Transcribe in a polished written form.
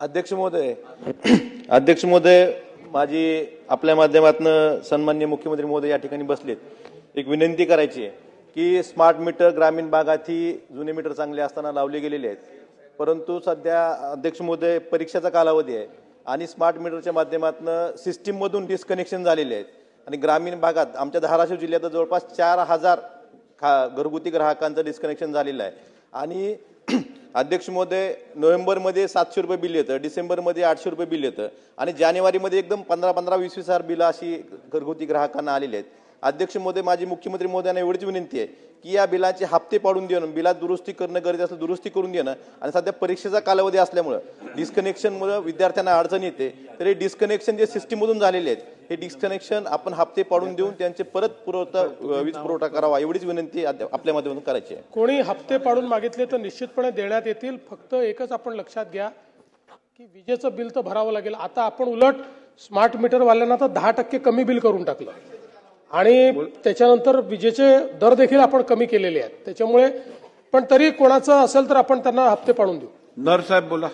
अध्यक्ष महोदय, माझी आपल्या माध्यमातून सन्माननीय मुख्यमंत्री महोदय या ठिकाणी बसलेत. एक विनंती करायची आहे की स्मार्ट मीटर ग्रामीण भागातही जुने मीटर चांगले असताना लावले गेलेले आहेत, परंतु सध्या अध्यक्ष महोदय परीक्षेचा कालावधी आहे आणि स्मार्ट मीटरच्या माध्यमातून सिस्टीम मधून डिस्कनेक्शन झालेले आहेत आणि ग्रामीण भागात आमच्या धाराशिव जिल्ह्यात जवळपास 4000 घरगुती ग्राहकांचं डिस्कनेक्शन झालेलं आहे. आणि अध्यक्ष महोदय, नोव्हेंबरमध्ये 700 रुपये बिल येतं, डिसेंबरमध्ये 800 रुपये बिल येतं आणि जानेवारीमध्ये एकदम 15-20 हजार बिलं अशी घरगुती ग्राहकांना आलेली आहेत. अध्यक्ष महोदय, माझी मुख्यमंत्री महोदयांना एवढीच विनंती आहे की या बिलाचे हप्ते पाडून देणं, बिलात दुरुस्ती करणं गरजेचं असलं दुरुस्ती करून देणं. आणि सध्या परीक्षेचा कालावधी असल्यामुळे डिस्कनेक्शनमुळे विद्यार्थ्यांना अडचण येते, तर हे डिस्कनेक्शन जे सिस्टीममधून झालेले आहेत हे डिस्कनेक्शन आपण हप्ते पाडून देऊन त्यांचे परत वीज पुरवठा करावा एवढीच विनंती आपल्या माध्यमातून करायची आहे. कोणी हप्ते पाडून मागितले तर निश्चितपणे देण्यात येतील. फक्त एकच आपण लक्षात घ्या की विजेचं बिल तर भरावं लागेल. आता आपण उलट स्मार्ट मीटर वाल्यांना तर 10% कमी बिल करून टाकलं आणि त्याच्यानंतर विजेचे दर देखील आपण कमी केलेले आहेत. त्याच्यामुळे पण तरी कोणाचं असेल तर आपण त्यांना हप्ते पाडून देऊ. नर साहेब बोला.